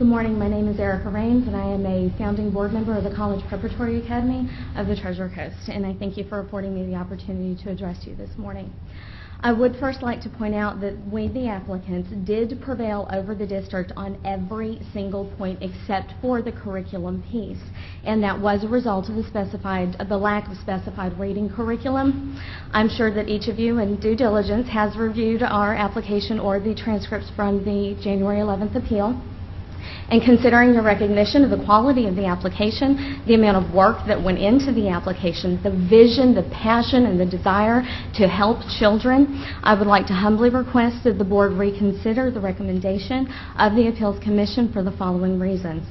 Good morning. My name is Erica Raines, and I am a founding board member of the College Preparatory Academy of the Treasure Coast, and I thank you for affording me the opportunity to address you this morning. I would first like to point out that we, the applicants, did prevail over the district on every single point except for the curriculum piece, and that was a result of the lack of specified reading curriculum. I'm sure that each of you in due diligence has reviewed our application or the transcripts from the January 11th appeal. And considering the recognition of the quality of the application, the amount of work that went into the application, the vision, the passion, and the desire to help children, I would like to humbly request that the board reconsider the recommendation of the Appeals Commission for the following reasons.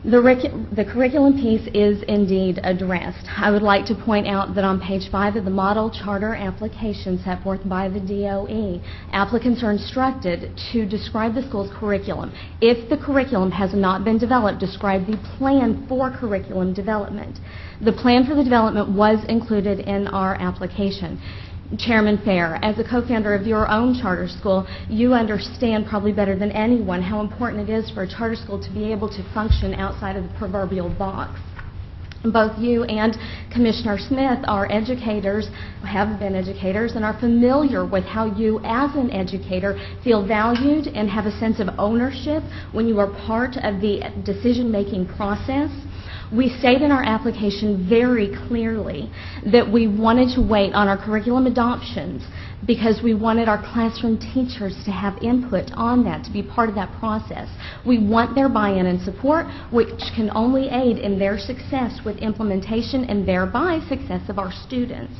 The curriculum piece is indeed addressed. I would like to point out that on page 5 of the model charter application set forth by the DOE, applicants are instructed to describe the school's curriculum. If the curriculum has not been developed, describe the plan for curriculum development. The plan for the development was included in our application. Chairman Fair, as a co-founder of your own charter school, you understand probably better than anyone how important it is for a charter school to be able to function outside of the proverbial box. Both you and Commissioner Smith are educators, have been educators, and are familiar with how you as an educator feel valued and have a sense of ownership when you are part of the decision-making process. We state in our application very clearly that we wanted to wait on our curriculum adoptions because we wanted our classroom teachers to have input on that, to be part of that process. We want their buy-in and support, which can only aid in their success with implementation and thereby success of our students.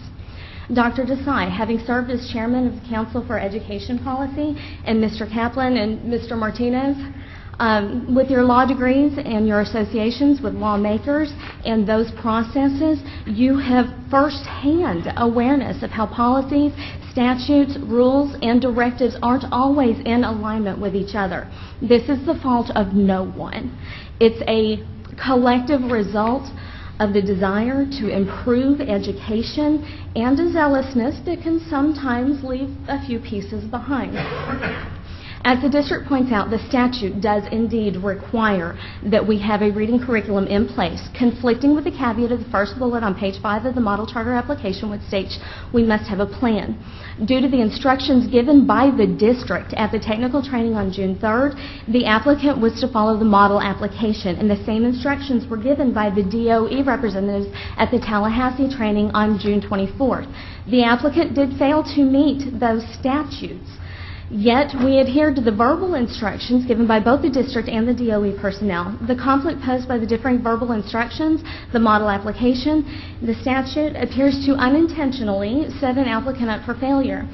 Dr. Desai, having served as chairman of the Council for Education Policy, and Mr. Kaplan and Mr. Martinez, with your law degrees and your associations with lawmakers and those processes, you have firsthand awareness of how policies, statutes, rules, and directives aren't always in alignment with each other. This is the fault of no one. It's a collective result of the desire to improve education and a zealousness that can sometimes leave a few pieces behind. As the district points out, the statute does indeed require that we have a reading curriculum in place, conflicting with the caveat of the first bullet on page 5 of the model charter application, which states we must have a plan. Due to the instructions given by the district at the technical training on June 3rd, the applicant was to follow the model application, and the same instructions were given by the DOE representatives at the Tallahassee training on June 24th. The applicant did fail to meet those statutes. Yet, we adhered to the verbal instructions given by both the district and the DOE personnel. The conflict posed by the differing verbal instructions, the model application, the statute, appears to unintentionally set an applicant up for failure.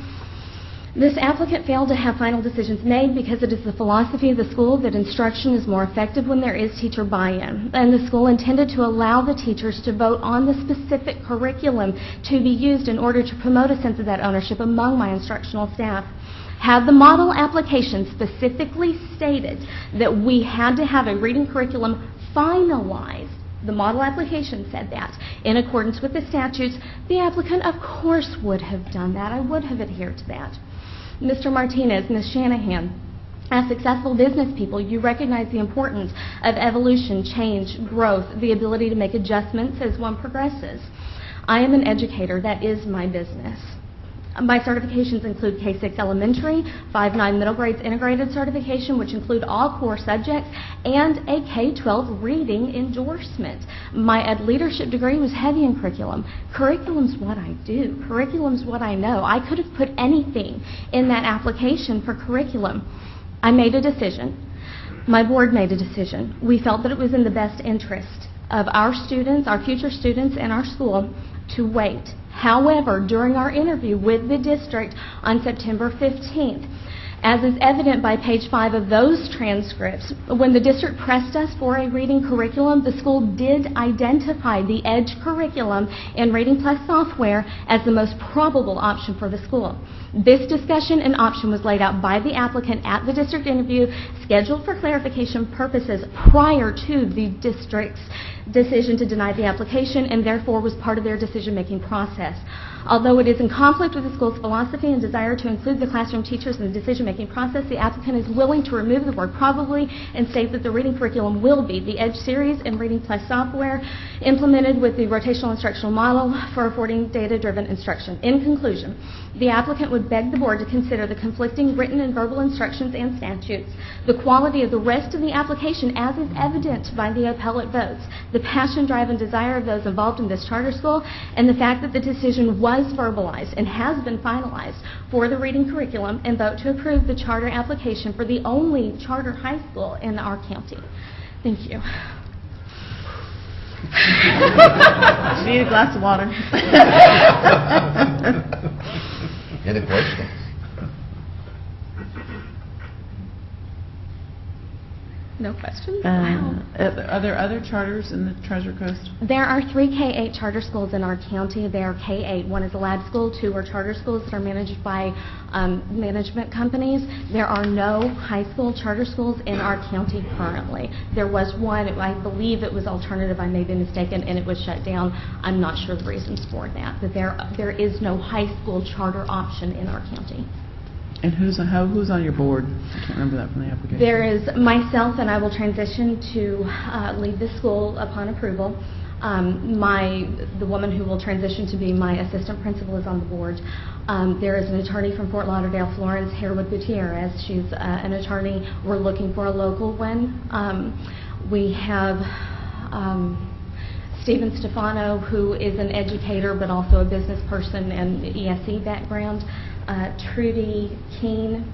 This applicant failed to have final decisions made because it is the philosophy of the school that instruction is more effective when there is teacher buy-in, and the school intended to allow the teachers to vote on the specific curriculum to be used in order to promote a sense of that ownership among my instructional staff. Had the model application specifically stated that we had to have a reading curriculum finalized, the model application said that, in accordance with the statutes, the applicant of course would have done that. I would have adhered to that. Mr. Martinez, Ms. Shanahan, as successful business people, you recognize the importance of evolution, change, growth, the ability to make adjustments as one progresses. I am an educator. That is my business. My certifications include K-6 elementary, 5-9 middle grades integrated certification, which include all core subjects, and a K-12 reading endorsement. My ed leadership degree was heavy in curriculum. Curriculum's what I do. Curriculum's what I know. I could have put anything in that application for curriculum. I made a decision. My board made a decision. We felt that it was in the best interest of our students, our future students, and our school to wait. However, during our interview with the district on September 15th, as is evident by page 5 of those transcripts, when the district pressed us for a reading curriculum, the school did identify the EDGE curriculum in Reading Plus software as the most probable option for the school. This discussion and option was laid out by the applicant at the district interview, scheduled for clarification purposes prior to the district's decision to deny the application, and therefore was part of their decision-making process. Although it is in conflict with the school's philosophy and desire to include the classroom teachers in the decision-making process, the applicant is willing to remove the word probably and state that the reading curriculum will be the EDGE series and Reading Plus software implemented with the rotational instructional model for affording data-driven instruction. In conclusion, the applicant would beg the board to consider the conflicting written and verbal instructions and statutes, the quality of the rest of the application as is evident by the appellate votes, the passion, drive, and desire of those involved in this charter school, and the fact that the decision was verbalized and has been finalized for the reading curriculum, and vote to approve the charter application for the only charter high school in our county. Thank you. She need a glass of water. Any questions? No questions? Wow. Are there other charters in the Treasure Coast? There are 3 K-8 charter schools in our county. They are K-8. One is a lab school, 2 are charter schools that are managed by management companies. There are no high school charter schools in our county currently. There was one, I believe it was alternative, I may be mistaken, and it was shut down. I'm not sure the reasons for that, but there is no high school charter option in our county. And who's on your board? I can't remember that from the application. There is myself, and I will transition to lead the school upon approval. The woman who will transition to be my assistant principal is on the board. There is an attorney from Fort Lauderdale, Florence Harewood Gutierrez. She's an attorney. We're looking for a local one. We have Stephen Stefano, who is an educator but also a business person and ESE background. Trudy Keene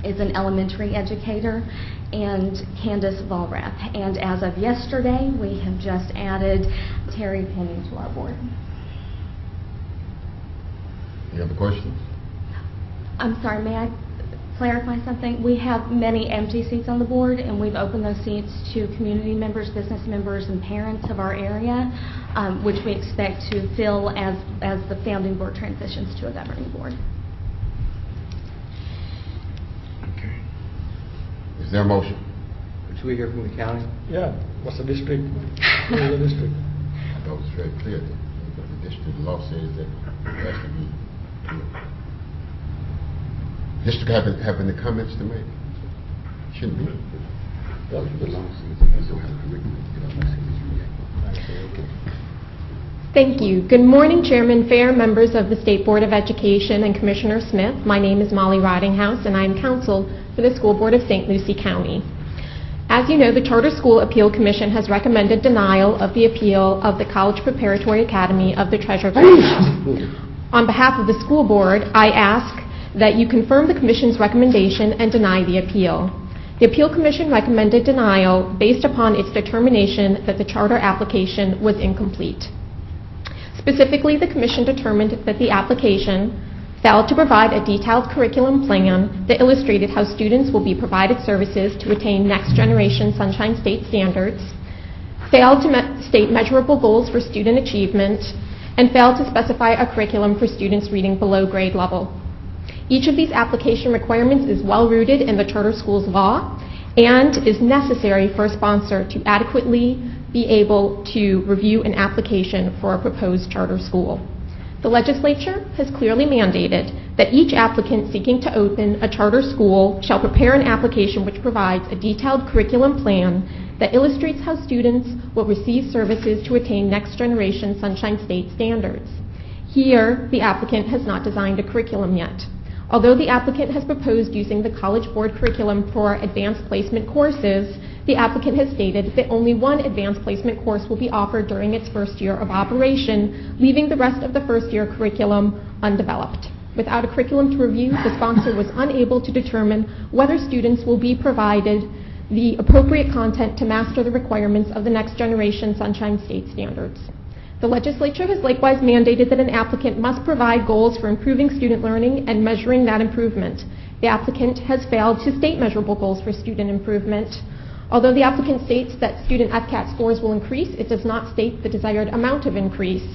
is an elementary educator, and Candace Volrath. And as of yesterday, we have just added Terry Penny to our board. Any other questions? I'm sorry, may I clarify something? We have many empty seats on the board, and we've opened those seats to community members, business members, and parents of our area, which we expect to fill as the founding board transitions to a governing board. Okay. Is there a motion? Should we hear from the county? Yeah, what's the district? What is the district? I thought it was very clear that the district law says that it has to be. District have any comments to make? Shouldn't be. Thank you. Good morning, Chairman Fair, members of the State Board of Education, and Commissioner Smith. My name is Molly Ridinghouse, and I am counsel for the School Board of St. Lucie County. As you know, the Charter School Appeal Commission has recommended denial of the appeal of the College Preparatory Academy of the Treasure Coast. On behalf of the School Board, I ask that you confirm the Commission's recommendation and deny the appeal. The Appeal Commission recommended denial based upon its determination that the charter application was incomplete. Specifically, the Commission determined that the application failed to provide a detailed curriculum plan that illustrated how students will be provided services to attain next generation Sunshine State standards, failed to state measurable goals for student achievement, and failed to specify a curriculum for students reading below grade level. Each of these application requirements is well rooted in the charter school's law and is necessary for a sponsor to adequately be able to review an application for a proposed charter school. The legislature has clearly mandated that each applicant seeking to open a charter school shall prepare an application which provides a detailed curriculum plan that illustrates how students will receive services to attain next generation Sunshine State standards. Here, the applicant has not designed a curriculum yet. Although the applicant has proposed using the College Board curriculum for advanced placement courses, the applicant has stated that only one advanced placement course will be offered during its first year of operation, leaving the rest of the first year curriculum undeveloped. Without a curriculum to review, the sponsor was unable to determine whether students will be provided the appropriate content to master the requirements of the next generation Sunshine State standards. The legislature has likewise mandated that an applicant must provide goals for improving student learning and measuring that improvement. The applicant has failed to state measurable goals for student improvement. Although the applicant states that student FCAT scores will increase, it does not state the desired amount of increase.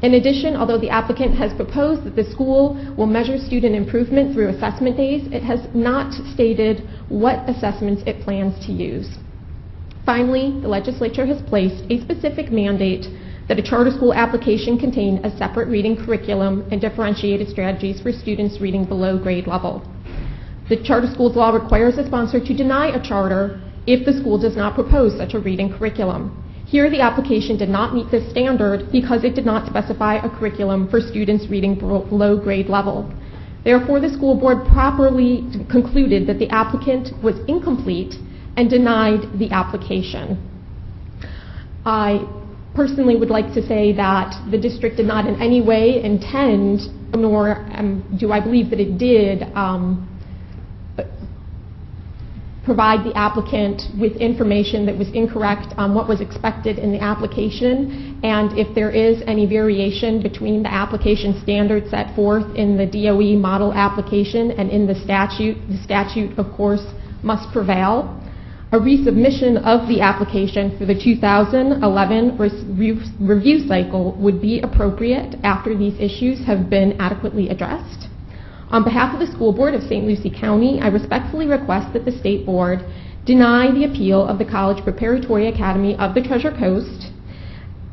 In addition, although the applicant has proposed that the school will measure student improvement through assessment days, it has not stated what assessments it plans to use. Finally, the legislature has placed a specific mandate that a charter school application contain a separate reading curriculum and differentiated strategies for students reading below grade level. The charter schools law requires a sponsor to deny a charter if the school does not propose such a reading curriculum. Here, the application did not meet this standard because it did not specify a curriculum for students reading below grade level. Therefore, the school board properly concluded that the applicant was incomplete and denied the application. I personally would like to say that the district did not in any way intend, nor do I believe that it did, provide the applicant with information that was incorrect on what was expected in the application, and if there is any variation between the application standards set forth in the DOE model application and in the statute, of course, must prevail. A resubmission of the application for the 2011 review cycle would be appropriate after these issues have been adequately addressed. On behalf of the School Board of St. Lucie County, I respectfully request that the State Board deny the appeal of the College Preparatory Academy of the Treasure Coast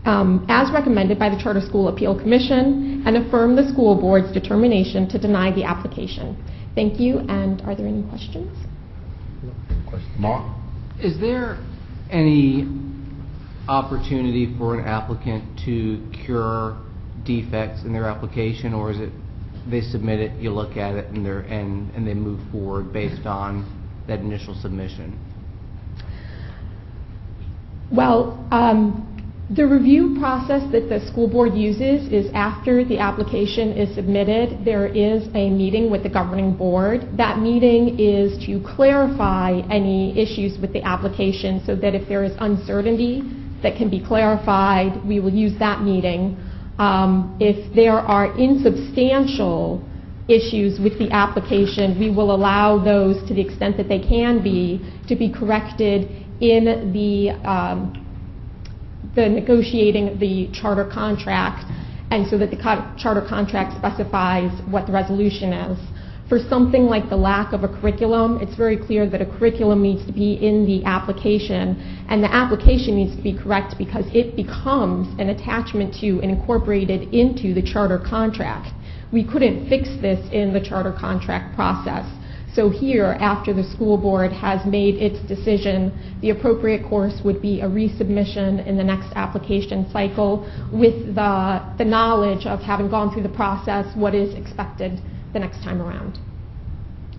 as recommended by the Charter School Appeal Commission and affirm the School Board's determination to deny the application. Thank you, and are there any questions? Mark? Is there any opportunity for an applicant to cure defects in their application, or is it they submit it, you look at it, and they move forward based on that initial submission? Well, the review process that the school board uses is after the application is submitted, there is a meeting with the governing board. That meeting is to clarify any issues with the application so that if there is uncertainty that can be clarified, we will use that meeting. If there are insubstantial issues with the application, we will allow those, to the extent that they can be, to be corrected in the negotiating the charter contract, and so that the charter contract specifies what the resolution is. For something like the lack of a curriculum, it's very clear that a curriculum needs to be in the application, and the application needs to be correct because it becomes an attachment to and incorporated into the charter contract. We couldn't fix this in the charter contract process. So here, after the school board has made its decision, the appropriate course would be a resubmission in the next application cycle with the knowledge of having gone through the process, what is expected the next time around.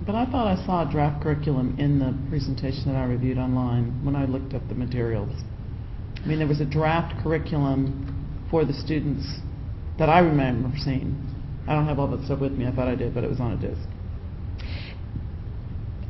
But I thought I saw a draft curriculum in the presentation that I reviewed online when I looked at the materials. I mean, there was a draft curriculum for the students that I remember seeing. I don't have all that stuff with me. I thought I did, but it was on a disc.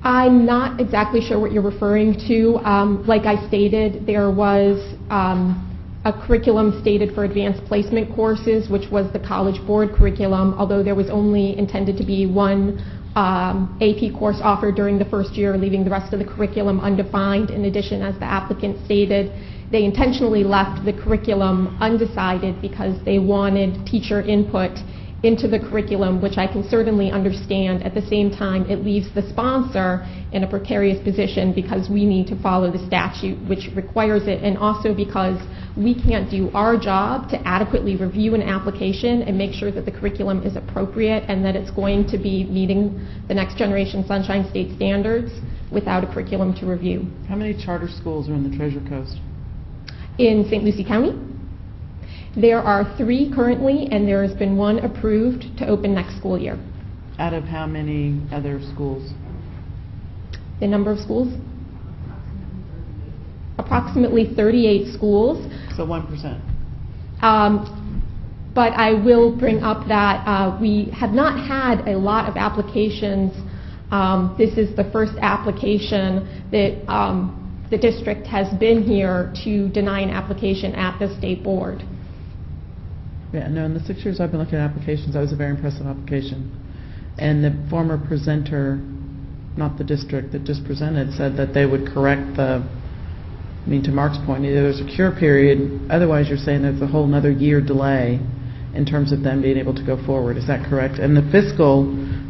I'm not exactly sure what you're referring to. Like I stated, there was a curriculum stated for advanced placement courses, which was the College Board curriculum, although there was only intended to be one AP course offered during the first year, leaving the rest of the curriculum undefined. In addition, as the applicant stated, they intentionally left the curriculum undecided because they wanted teacher input into the curriculum, which I can certainly understand. At the same time, it leaves the sponsor in a precarious position because we need to follow the statute which requires it, and also because we can't do our job to adequately review an application and make sure that the curriculum is appropriate and that it's going to be meeting the Next Generation Sunshine State standards without a curriculum to review. How many charter schools are in the Treasure Coast? In St. Lucie County, there are 3 currently, and there has been 1 approved to open next school year. Out of how many other schools? The number of schools? Approximately 38 schools. So 1%. But I will bring up that we have not had a lot of applications. This is the first application that the district has been here to deny an application at the state board. Yeah, no, in the 6 years I've been looking at applications, that was a very impressive application. And the former presenter, not the district that just presented, said that they would correct the, I mean, to Mark's point, either there's a cure period, otherwise you're saying there's a whole another year delay in terms of them being able to go forward. Is that correct? And the fiscal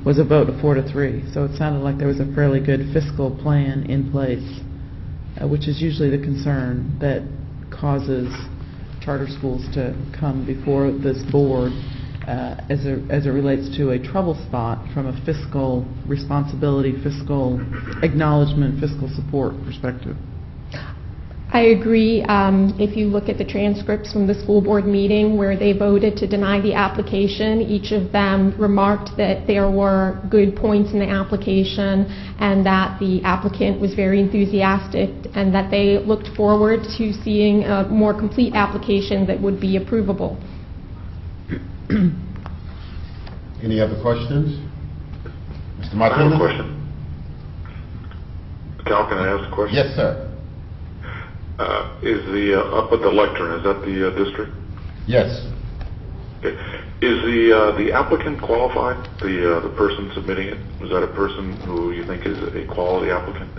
was a vote of 4-3, so it sounded like there was a fairly good fiscal plan in place, which is usually the concern that causes charter schools to come before this board as it relates to a trouble spot from a fiscal responsibility, fiscal acknowledgement, fiscal support perspective. I agree. If you look at the transcripts from the school board meeting where they voted to deny the application, each of them remarked that there were good points in the application and that the applicant was very enthusiastic and that they looked forward to seeing a more complete application that would be approvable. Any other questions? Mr. I have a Martinez? question. Cal, can I ask a question? Yes, sir. Is the, up at the lectern, is that the district? Yes. Okay. Is the applicant qualified, the person submitting it? Is that a person who you think is a quality applicant?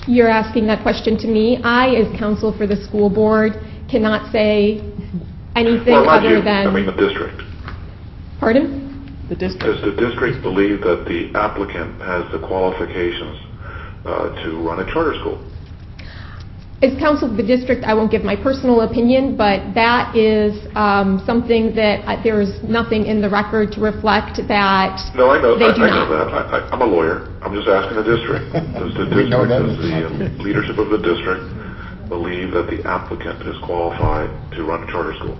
You're asking that question to me. I, as counsel for the school board, cannot say anything Well, not other you, than... I mean the district. Pardon? The district. Does the district believe that the applicant has the qualifications to run a charter school? As counsel of the district, I won't give my personal opinion, but that is something that there is nothing in the record to reflect that No, I know, they do I know not. that. I'm a lawyer. I'm just asking the district. Does the We know district, that. does the leadership of the district believe that the applicant is qualified to run a charter school?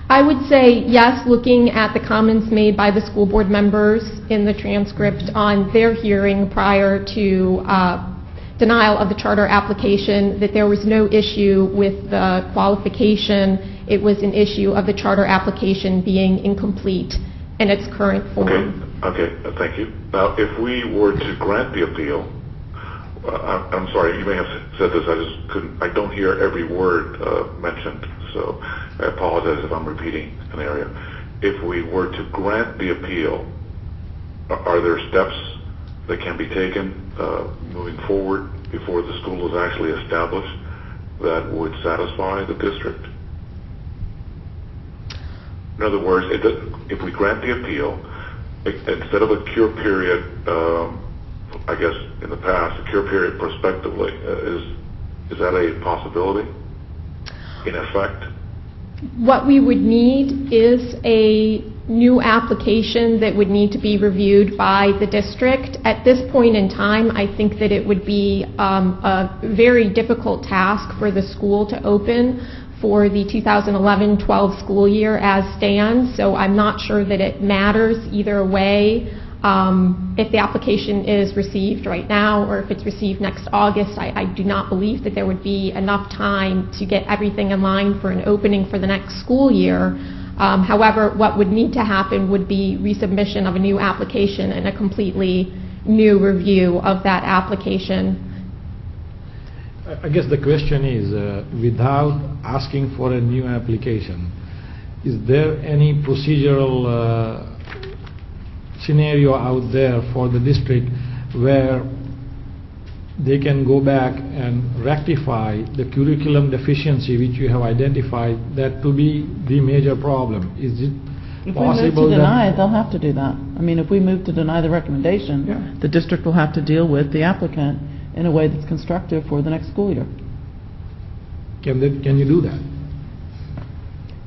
I would say yes, looking at the comments made by the school board members in the transcript on their hearing prior to denial of the charter application, that there was no issue with the qualification. It was an issue of the charter application being incomplete in its current form. Okay, thank you. Now, if we were to grant the appeal, I'm sorry, you may have said this, I don't hear every word mentioned, so I apologize if I'm repeating an area. If we were to grant the appeal, are there steps that can be taken moving forward before the school is actually established that would satisfy the district? In other words, if we grant the appeal, instead of a cure period, I guess in the past, a cure period prospectively, is that a possibility in effect? What we would need is a new application that would need to be reviewed by the district. At this point in time, I think that it would be a very difficult task for the school to open for the 2011-12 school year as stands, so I'm not sure that it matters either way. If the application is received right now or if it's received next August, I do not believe that there would be enough time to get everything in line for an opening for the next school year. However, what would need to happen would be resubmission of a new application and a completely new review of that application. I guess the question is, without asking for a new application, is there any procedural scenario out there for the district where they can go back and rectify the curriculum deficiency which you have identified that to be the major problem? Is it possible If we move to deny that it, they'll have to do that. I mean, if we move to deny the recommendation, Yeah. the district will have to deal with the applicant in a way that's constructive for the next school year. can you do that?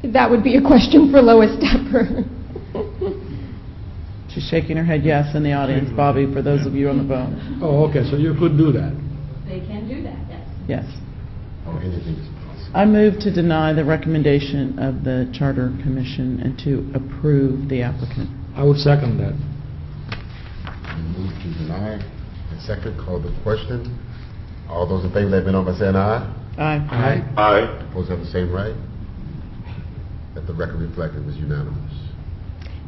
That would be a question for Lois Stepper. She's shaking her head yes in the audience, Bobby, for those of you on the phone. Oh, okay, so you could do that. They can do that, yes. Yes. Or anything is possible. I move to deny the recommendation of the Charter Commission and to approve the applicant. I would second that. Move to deny. And second, call the question. All those in favor, let me know by saying aye. Aye. Aye. Opposed have the same right. Let the record reflect it was unanimous.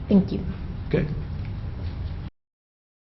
Thank you. Okay.